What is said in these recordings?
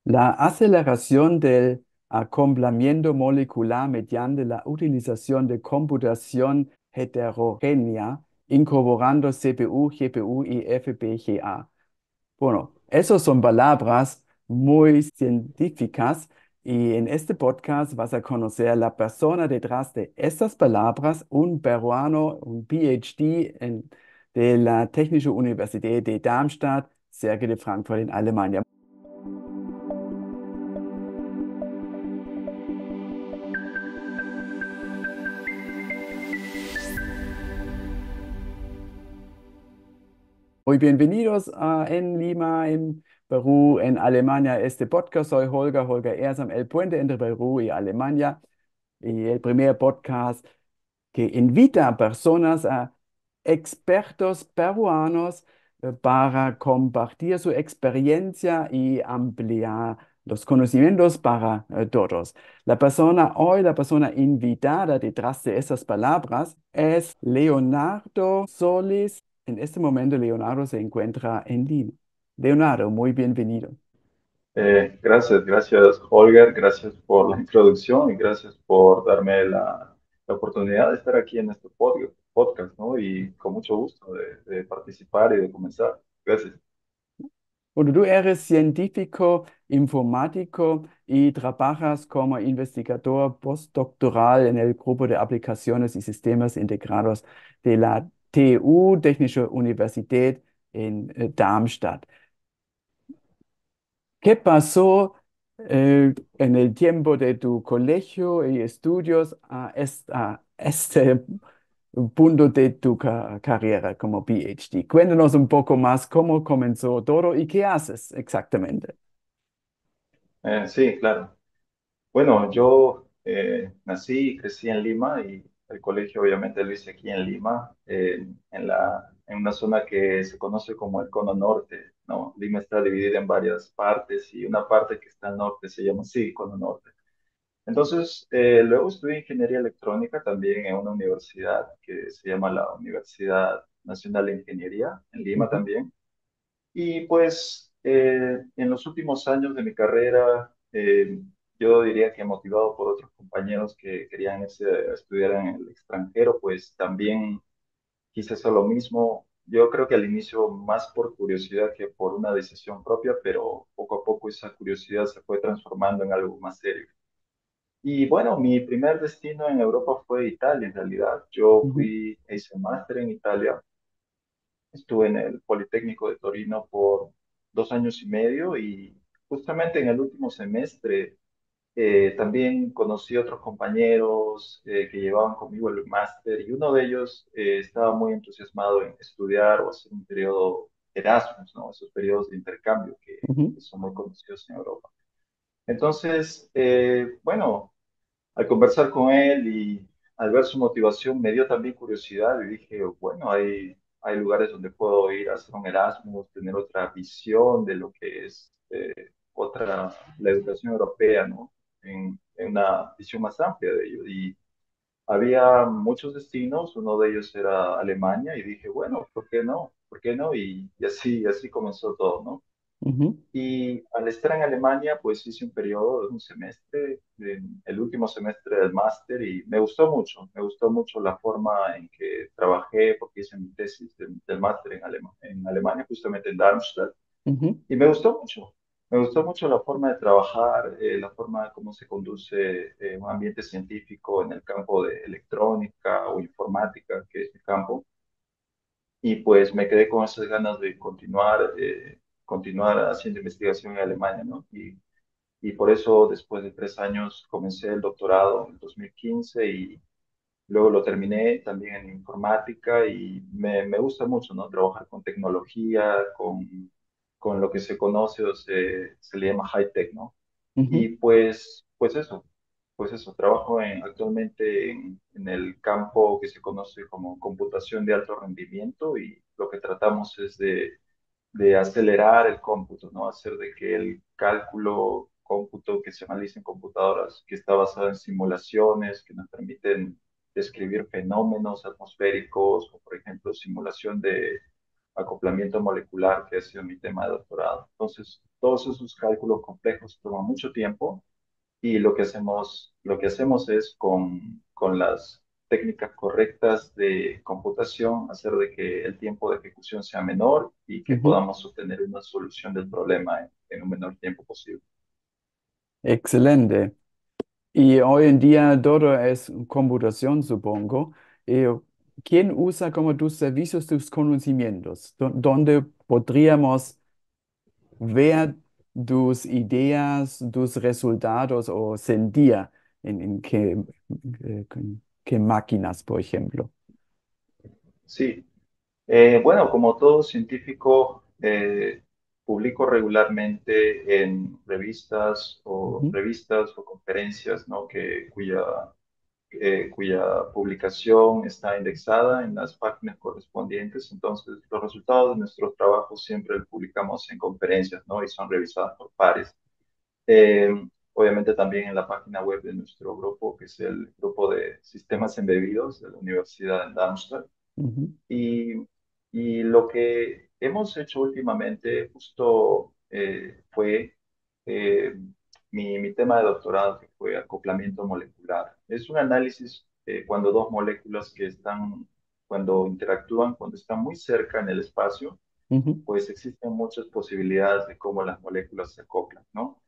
La aceleración del acoplamiento molecular mediante la utilización de computación heterogénea, incorporando CPU, GPU y FPGA. Bueno, esas son palabras muy científicas y en este podcast vas a conocer a la persona detrás de estas palabras, un peruano, un PhD de la Technische Universität de Darmstadt, cerca de Frankfurt en Alemania. Muy bienvenidos en Lima, en Perú, en Alemania. Este podcast soy Holger Ersam, el puente entre Perú y Alemania. Y el primer podcast que invita a personas, a expertos peruanos, para compartir su experiencia y ampliar los conocimientos para todos. La persona invitada detrás de esas palabras es Leonardo Solis. En este momento, Leonardo se encuentra en Lima. Leonardo, muy bienvenido. Gracias, Holger, gracias por la introducción y gracias por darme la oportunidad de estar aquí en este podcast, ¿no? Y con mucho gusto de participar y de comenzar. Gracias. Bueno, tú eres científico informático y trabajas como investigador postdoctoral en el grupo de aplicaciones y sistemas integrados de la TU, Technische Universität en Darmstadt. ¿Qué pasó en el tiempo de tu colegio y estudios a este punto de tu carrera como PhD? Cuéntanos un poco más cómo comenzó todo y qué haces exactamente. Sí, claro. Bueno, yo nací y crecí en Lima y el colegio obviamente lo hice aquí en Lima, en una zona que se conoce como el Cono Norte, ¿no? Lima está dividida en varias partes y una parte que está al norte se llama así, Cono Norte. Entonces, luego estudié ingeniería electrónica también en una universidad que se llama la Universidad Nacional de Ingeniería, en Lima Ujú, también. Y pues en los últimos años de mi carrera, yo diría que motivado por otros compañeros que querían irse a estudiar en el extranjero, pues también quise hacer lo mismo. Yo creo que al inicio más por curiosidad que por una decisión propia, pero poco a poco esa curiosidad se fue transformando en algo más serio. Y bueno, mi primer destino en Europa fue Italia, en realidad. Yo ujú, fui, hice un máster en Italia, estuve en el Politécnico de Torino por 2 años y medio y justamente en el último semestre también conocí otros compañeros que llevaban conmigo el máster y uno de ellos estaba muy entusiasmado en estudiar o hacer un periodo Erasmus, ¿no? Esos periodos de intercambio ujú, que son muy conocidos en Europa. Entonces, bueno, al conversar con él y al ver su motivación, me dio también curiosidad y dije, bueno, hay lugares donde puedo ir a hacer un Erasmus, tener otra visión de lo que es la educación europea, ¿no? En una visión más amplia de ello. Y había muchos destinos, uno de ellos era Alemania y dije, bueno, ¿por qué no? ¿Por qué no? Y así comenzó todo, ¿no? ujú, Y al estar en Alemania, pues hice un periodo de un semestre, el último semestre del máster, y me gustó mucho la forma en que trabajé, porque hice mi tesis del máster en Alemania, justamente en Darmstadt, ujú, y me gustó mucho la forma de trabajar, la forma de cómo se conduce un ambiente científico en el campo de electrónica o informática, que es mi campo, y pues me quedé con esas ganas de continuar haciendo investigación en Alemania, ¿no? Y por eso después de 3 años comencé el doctorado en 2015 y luego lo terminé también en informática y me gusta mucho, ¿no? Trabajar con tecnología, con lo que se conoce o se le llama high tech, ¿no? ujú, Y pues eso, trabajo actualmente en el campo que se conoce como computación de alto rendimiento y lo que tratamos es de acelerar el cómputo, ¿no? Hacer de que el cómputo que se analiza en computadoras, que está basado en simulaciones que nos permiten describir fenómenos atmosféricos o, por ejemplo, simulación acoplamiento molecular, que ha sido mi tema de doctorado. Entonces, todos esos cálculos complejos toman mucho tiempo y lo que hacemos es con las técnicas correctas de computación, hacer de que el tiempo de ejecución sea menor y que Ujú. podamos obtener una solución del problema en un menor tiempo posible. Excelente. Y hoy en día todo es computación, supongo. Eh, ¿Quién usa como tus servicios, tus conocimientos? ¿Dónde podríamos ver tus ideas, tus resultados o sentir en qué máquinas, por ejemplo? Sí, bueno, como todo científico, publico regularmente en Ujú, revistas o conferencias, ¿no? Cuya publicación está indexada en las páginas correspondientes. Entonces, los resultados de nuestros trabajos siempre los publicamos en conferencias, ¿no? Y son revisadas por pares. Eh, Obviamente también en la página web de nuestro grupo, que es el grupo de sistemas embebidos de la Universidad de Darmstadt. ujú, Y, y lo que hemos hecho últimamente justo fue eh, mi tema de doctorado, que fue acoplamiento molecular. Es un análisis cuando dos moléculas cuando interactúan, cuando están muy cerca en el espacio, ujú, pues existen muchas posibilidades de cómo las moléculas se acoplan, ¿no?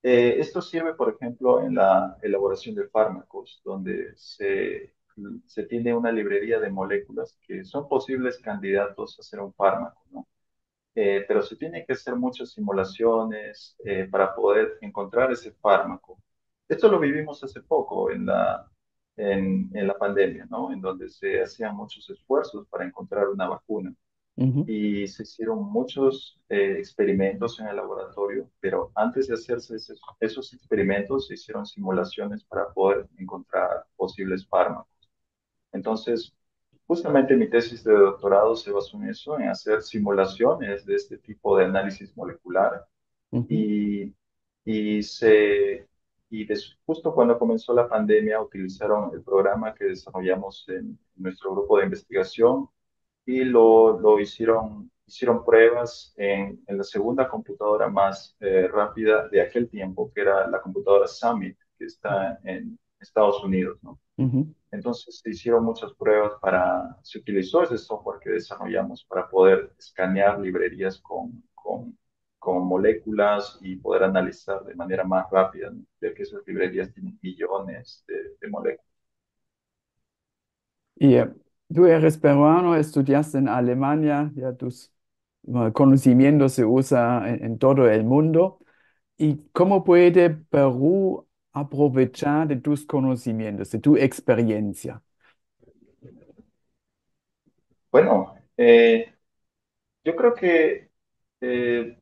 Esto sirve, por ejemplo, en la elaboración de fármacos, donde se tiene una librería de moléculas que son posibles candidatos a ser un fármaco, ¿no? Pero se tienen que hacer muchas simulaciones para poder encontrar ese fármaco. Esto lo vivimos hace poco en la pandemia, ¿no? En donde se hacían muchos esfuerzos para encontrar una vacuna ujú, y se hicieron muchos experimentos en el laboratorio, pero antes de hacerse esos experimentos se hicieron simulaciones para poder encontrar posibles fármacos. Entonces, justamente mi tesis de doctorado se basó en eso, en hacer simulaciones de este tipo de análisis molecular ujú, y, y, justo cuando comenzó la pandemia utilizaron el programa que desarrollamos en nuestro grupo de investigación y hicieron pruebas en la segunda computadora más rápida de aquel tiempo, que era la computadora Summit, que está en Estados Unidos, ¿no? ujú. Entonces se hicieron muchas pruebas se utilizó ese software que desarrollamos para poder escanear librerías con moléculas y poder analizar de manera más rápida, ¿no? Ya que esas librerías tienen millones de moléculas. Y tú eres peruano, estudiaste en Alemania, ya tus conocimientos se usan en todo el mundo. ¿Y cómo puede Perú aprovechar de tus conocimientos, de tu experiencia? Bueno, yo creo que eh,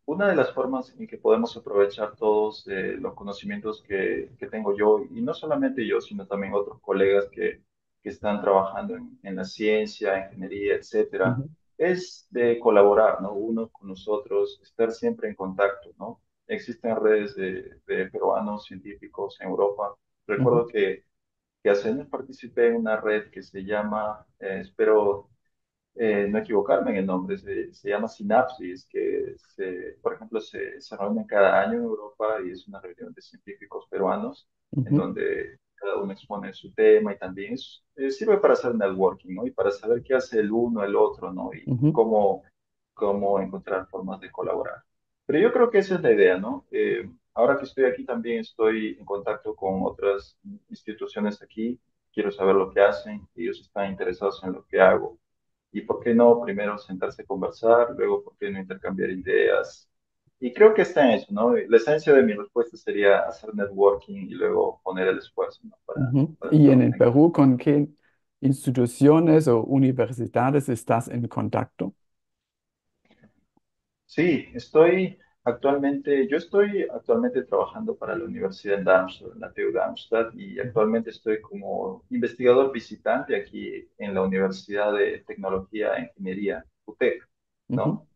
una de las formas en que podemos aprovechar todos los conocimientos que tengo yo, y no solamente yo, sino también otros colegas que están trabajando en la ciencia, ingeniería, etcétera, Ujú, es de colaborar, ¿no? Unos con nosotros, estar siempre en contacto, ¿no? Existen redes de peruanos científicos en Europa. ujú, Recuerdo que hace años participé en una red que se llama, espero no equivocarme en el nombre, se llama Sinapsis, por ejemplo, se reúnen cada año en Europa y es una reunión de científicos peruanos en ujú, donde cada uno expone su tema y también sirve para hacer networking, ¿no? Y para saber qué hace el uno, el otro, ¿no? Y ujú, cómo encontrar formas de colaborar. Pero yo creo que esa es la idea, ¿no? Ahora que estoy aquí también estoy en contacto con otras instituciones aquí, quiero saber lo que hacen, ellos están interesados en lo que hago. ¿Y por qué no primero sentarse a conversar, luego por qué no intercambiar ideas? Y creo que está en eso, ¿no? La esencia de mi respuesta sería hacer networking y luego poner el esfuerzo, ¿no? ujú. Para ¿Y en trabajar el en equipo. Perú con qué instituciones o universidades estás en contacto? Sí, yo estoy actualmente trabajando para la Universidad de Darmstadt, en la TU Darmstadt, y Ujú, actualmente estoy como investigador visitante aquí en la Universidad de Tecnología e Ingeniería, UTEC, ujú, ¿no?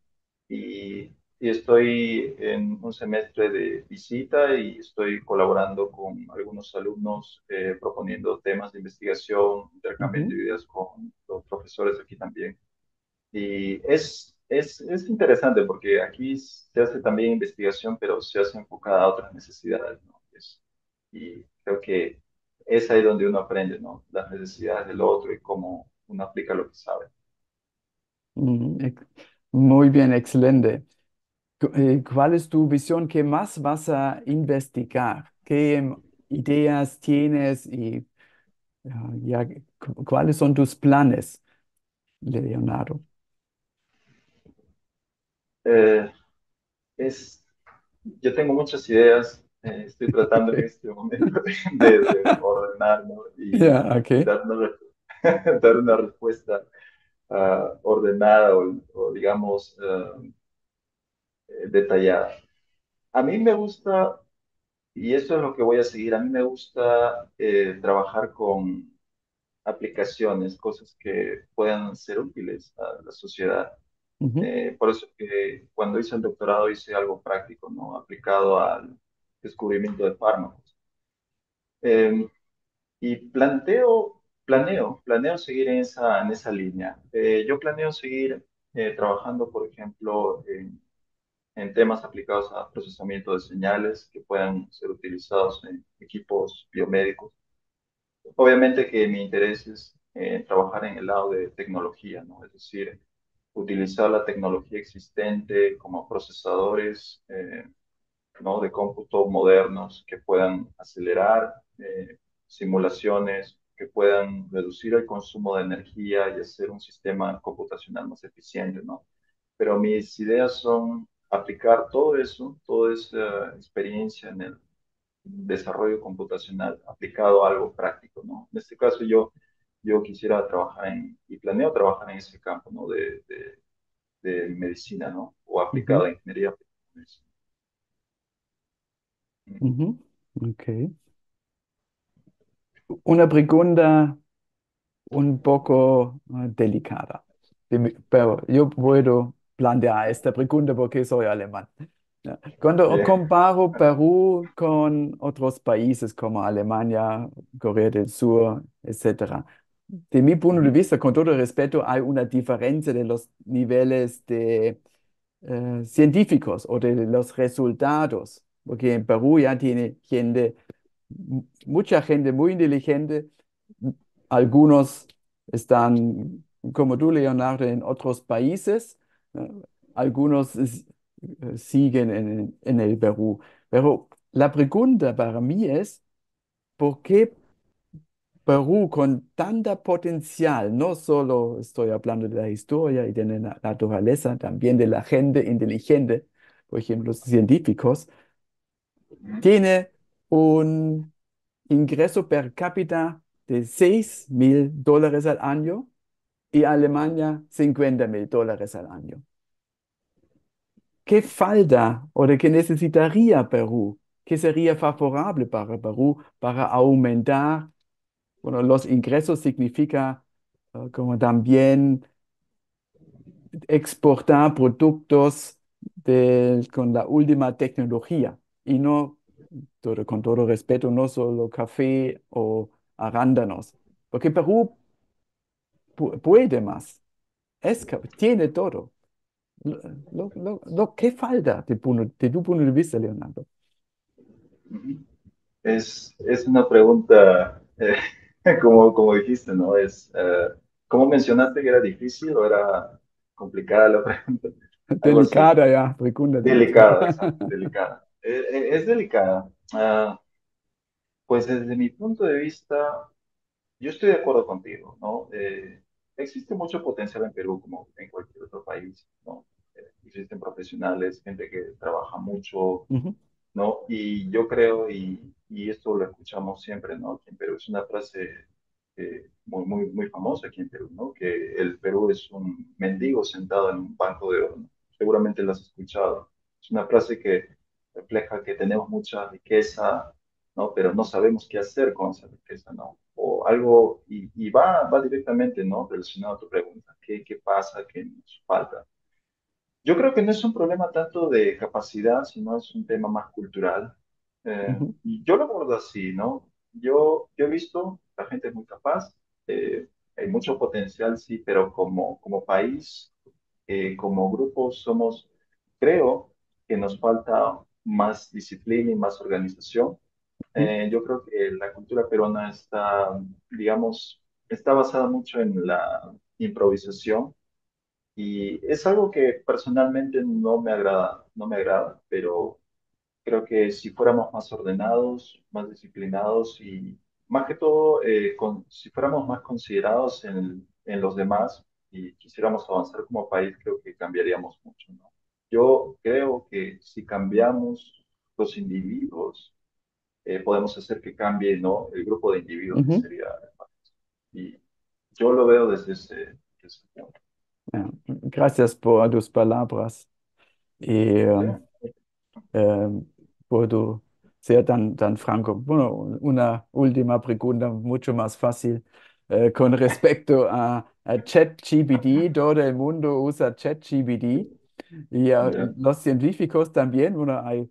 Y estoy en un semestre de visita y estoy colaborando con algunos alumnos proponiendo temas de investigación, intercambiando ujú. ideas con los profesores aquí también. Y es interesante porque aquí se hace también investigación, pero se hace enfocada a otras necesidades, ¿no? Y creo que es ahí donde uno aprende, ¿no? Las necesidades del otro y cómo uno aplica lo que sabe. Mm, muy bien, excelente. ¿Cuál es tu visión? ¿Qué más vas a investigar? ¿Qué ideas tienes y ya, cuáles son tus planes, Leonardo? Eh, es, yo tengo muchas ideas, estoy tratando en este momento de ordenar, ¿no? Ya, Y ok. dar dar una respuesta ordenada o digamos, detallada. A mí me gusta, y esto es lo que voy a seguir, a mí me gusta trabajar con aplicaciones, cosas que puedan ser útiles a la sociedad. Ujú, Por eso que cuando hice el doctorado hice algo práctico, ¿no? Aplicado al descubrimiento de fármacos. Eh, y planeo seguir en esa línea. Yo planeo seguir trabajando, por ejemplo, en temas aplicados a procesamiento de señales que puedan ser utilizados en equipos biomédicos. Obviamente que mi interés es trabajar en el lado de tecnología, ¿no? Es decir, utilizar la tecnología existente como procesadores, ¿no? De cómputo modernos que puedan acelerar simulaciones, que puedan reducir el consumo de energía y hacer un sistema computacional más eficiente, ¿no? Pero mis ideas son aplicar todo eso, toda esa experiencia en el desarrollo computacional aplicado a algo práctico, ¿no? En este caso yo quisiera trabajar y planeo trabajar en ese campo, ¿no? De medicina, ¿no? O aplicado ujú, a ingeniería. ujú. Ok. Una pregunta un poco delicada. Pero yo puedo plantear esta pregunta porque soy alemán. Ya. Cuando Eh, comparo Perú con otros países como Alemania, Corea del Sur, etcétera, de mi punto de ujú, vista, con todo respeto, hay una diferencia de los niveles de científicos o de los resultados, porque en Perú ya tiene gente, mucha gente muy inteligente, algunos están, como tú, Leonardo, en otros países, ¿no? Algunos siguen en el Perú. Pero la pregunta para mí es, ¿por qué Perú con tanta potencial? No solo estoy hablando de la historia y de la naturaleza, también de la gente inteligente, por ejemplo, los científicos, ujú, tiene un ingreso per cápita de $6.000 al año y Alemania $50.000 al año. ¿Qué falta o de qué necesitaría Perú? ¿Qué sería favorable para Perú para aumentar? Bueno, los ingresos significa como también exportar productos con la última tecnología y no, con todo respeto, no solo café o arándanos, porque Perú puede más, tiene todo. ¿Qué falta de tu punto de vista, Leonardo? ujú. Es una pregunta, como dijiste, ¿no? ¿Cómo mencionaste que era difícil o era complicada la pregunta? Algo así. Delicada ya, pregunta delicada. Delicada, exacto, delicada. Es delicada. Pues desde mi punto de vista, yo estoy de acuerdo contigo, ¿no? Existe mucho potencial en Perú como en cualquier otro país, ¿no? Existen profesionales, gente que trabaja mucho, Ujú, ¿no? Y yo creo, y esto lo escuchamos siempre, ¿no? Aquí en Perú es una frase muy famosa aquí en Perú, ¿no? Que el Perú es un mendigo sentado en un banco de oro, ¿no? Seguramente lo has escuchado. Es una frase que refleja que tenemos mucha riqueza, ¿no? Pero no sabemos qué hacer con esa riqueza, ¿no? O algo, y va directamente, ¿no? Relacionado a tu pregunta, ¿qué pasa? ¿Qué nos falta? Yo creo que no es un problema tanto de capacidad, sino es un tema más cultural. ujú, Y yo lo abordo así, ¿no? Yo he visto, la gente es muy capaz, hay mucho potencial, sí, pero como país como grupo somos, creo que nos falta más disciplina y más organización. Ujú, Yo creo que la cultura peruana está, digamos, está basada mucho en la improvisación y es algo que personalmente no me agrada, pero creo que si fuéramos más ordenados, más disciplinados y más que todo, si fuéramos más considerados en los demás y quisiéramos avanzar como país, creo que cambiaríamos mucho, ¿no? Yo creo que si cambiamos los individuos, podemos hacer que cambie, ¿no? El grupo de individuos que ujú. sería el país. Y yo lo veo desde ese punto. Ja, gracias por tus palabras y ¿Sí? eh, por tu ser tan franco. Bueno, una última pregunta mucho más fácil. Con respecto a ChatGPT, todo el mundo usa ChatGPT y Ya. los científicos también. Bueno, hay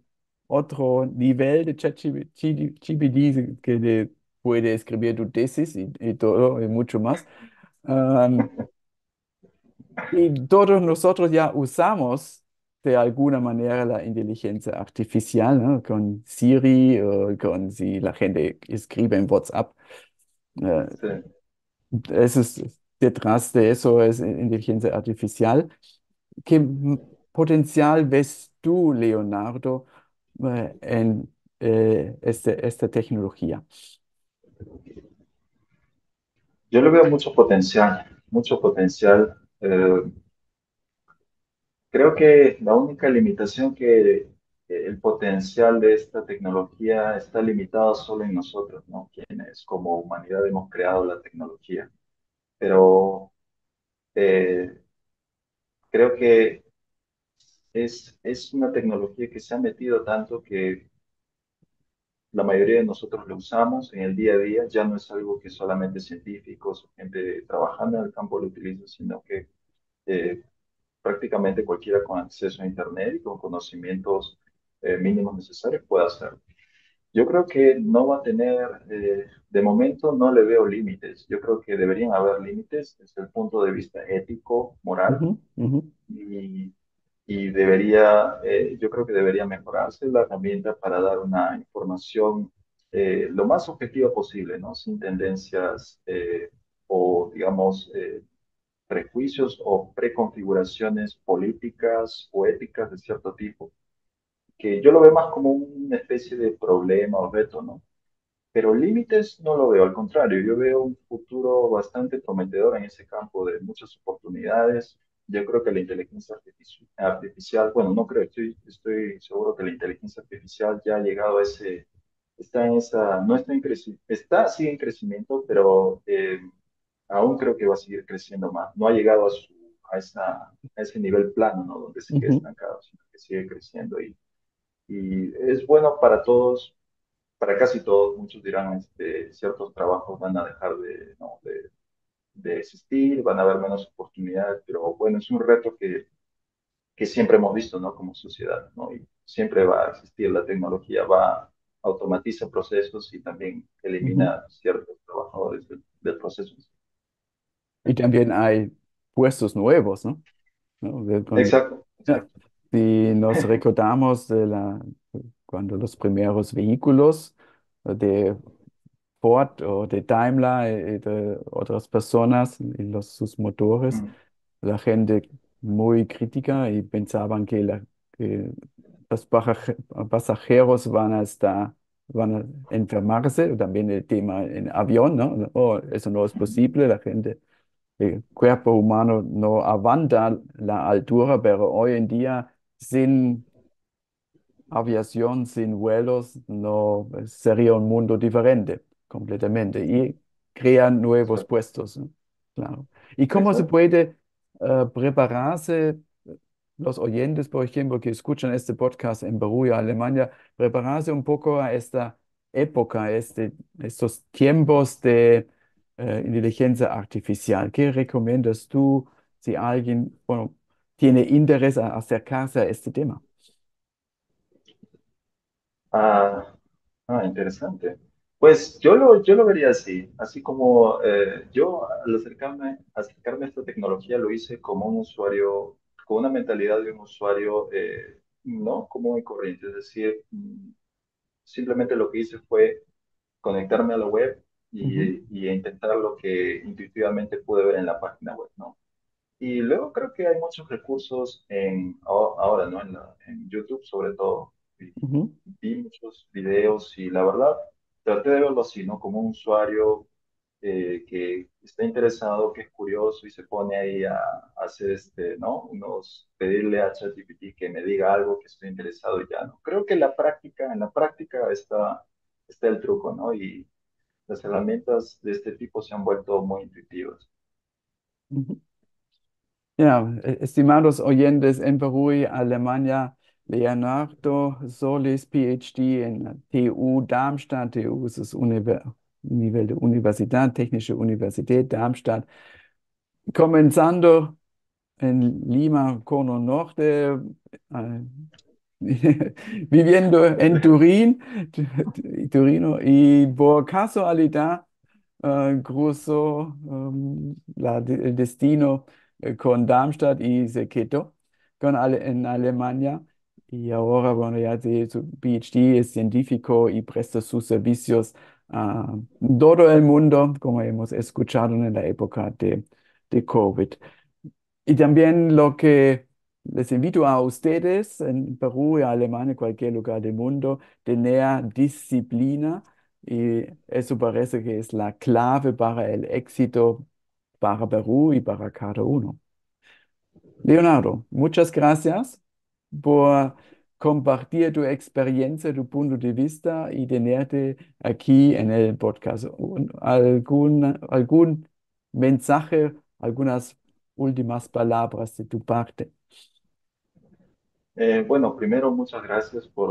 otro nivel de ChatGPT que le puede escribir tu tesis y todo y mucho más. Um, y todos nosotros ya usamos de alguna manera la inteligencia artificial, ¿no? Con Siri o con si la gente escribe en WhatsApp. Eh, Sí. eso es, detrás de eso es inteligencia artificial. ¿Qué potencial ves tú, Leonardo, en esta tecnología? Yo le veo mucho potencial, mucho potencial. Creo que la única limitación que el potencial de esta tecnología está limitado solo en nosotros, ¿no? Quienes como humanidad hemos creado la tecnología. Pero eh, creo que es una tecnología que se ha metido tanto que la mayoría de nosotros lo usamos en el día a día. Ya no es algo que solamente científicos o gente trabajando en el campo lo utiliza, sino que eh, prácticamente cualquiera con acceso a Internet y con conocimientos mínimos necesarios puede hacerlo. Yo creo que no va a tener, de momento no le veo límites. Yo creo que deberían haber límites desde el punto de vista ético, moral, Ujú, ujú, y, y debería, yo creo que debería mejorarse la herramienta para dar una información lo más objetiva posible, ¿no? Sin tendencias o, digamos, prejuicios o preconfiguraciones políticas o éticas de cierto tipo, que yo lo veo más como una especie de problema o reto, ¿no? Pero límites no lo veo, al contrario, yo veo un futuro bastante prometedor en ese campo de muchas oportunidades. Yo creo que la inteligencia artificial, bueno, no creo, estoy seguro que la inteligencia artificial ya ha llegado a ese, está en esa, no está en crecimiento, está, sigue en crecimiento, pero aún creo que va a seguir creciendo más. No ha llegado a ese nivel plano, ¿no? Donde se queda ujú, estancado, sino que sigue creciendo y es bueno para todos, para casi todos. Muchos dirán, ciertos trabajos van a dejar de, ¿no? de existir, van a haber menos oportunidades, pero bueno, es un reto que siempre hemos visto, ¿no? Como sociedad, ¿no? Y siempre va a existir, la tecnología automatiza procesos y también ujú. elimina ciertos trabajadores del proceso. Y también hay puestos nuevos, ¿no? ¿No? Exacto, Ya, exacto. si nos recordamos cuando los primeros vehículos de Ford o de Daimler y de otras personas y sus motores, Mm, la gente muy crítica y pensaban que los pasajeros van a enfermarse, también el tema en avión, ¿no? Oh, eso no es mm, posible, el cuerpo humano no aguanta la altura, pero hoy en día sin aviación, sin vuelos, no sería un mundo diferente completamente y crean nuevos exacto, puestos, ¿no? Claro. ¿Y cómo se exacto. puede prepararse los oyentes, por ejemplo, que escuchan este podcast en Perú y Alemania, prepararse un poco a esta época, estos tiempos de inteligencia artificial? ¿Qué recomiendas tú si alguien, bueno, tiene interés a acercarse a este tema? Ah, interesante. Pues yo lo vería así, así como yo al acercarme a esta tecnología lo hice como un usuario con una mentalidad de un usuario no común y corriente. Es decir, simplemente lo que hice fue conectarme a la web Ujú, y intentar lo que intuitivamente pude ver en la página web, ¿no? Y luego creo que hay muchos recursos ahora, ¿no? En YouTube sobre todo. ujú, Vi muchos videos y la verdad traté de verlo así, ¿no? Como un usuario que está interesado, que es curioso y se pone ahí a hacer ¿no? Pedirle a ChatGPT que me diga algo que estoy interesado y ya, ¿no? Creo que en la práctica está el truco, ¿no? Y las herramientas de este tipo se han vuelto muy intuitivas. ujú. Ja, estimados oyentes, en Perú y Alemania, Leonardo Solis, PhD en la TU Darmstadt. TU ist das Nivel de Universidad, Technische Universität Darmstadt. Comenzando en Lima, Cono Norte, eh, viviendo en Turín, Turino, y por casualidad cruzó el destino con Darmstadt y se quedó en Alemania. Y ahora, bueno, ya tiene su PhD, es científico y presta sus servicios a todo el mundo, como hemos escuchado en la época de COVID. Y también lo que les invito a ustedes en Perú y Alemania, cualquier lugar del mundo, tener disciplina. Y eso parece que es la clave para el éxito para Perú y para cada uno. Leonardo, muchas gracias por compartir tu experiencia, tu punto de vista y tenerte aquí en el podcast. ¿Algún mensaje, algunas últimas palabras de tu parte? Bueno, primero, muchas gracias por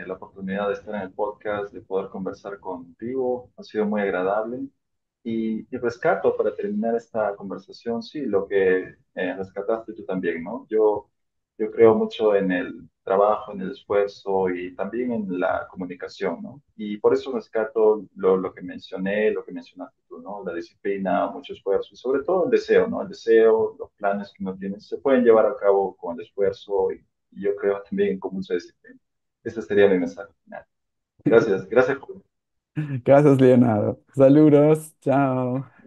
la oportunidad de estar en el podcast, de poder conversar contigo. Ha sido muy agradable. Y rescato para terminar esta conversación, sí, lo que rescataste tú también, ¿no? Yo creo mucho en el trabajo, en el esfuerzo y también en la comunicación, ¿no? Y por eso rescato lo que mencioné, lo que mencionaste tú, ¿no? La disciplina, mucho esfuerzo y sobre todo el deseo, ¿no? El deseo, los planes que uno tiene, se pueden llevar a cabo con el esfuerzo y yo creo también con mucha disciplina. Ese sería mi mensaje final. Gracias, gracias. Gracias, Leonardo. Saludos, chao.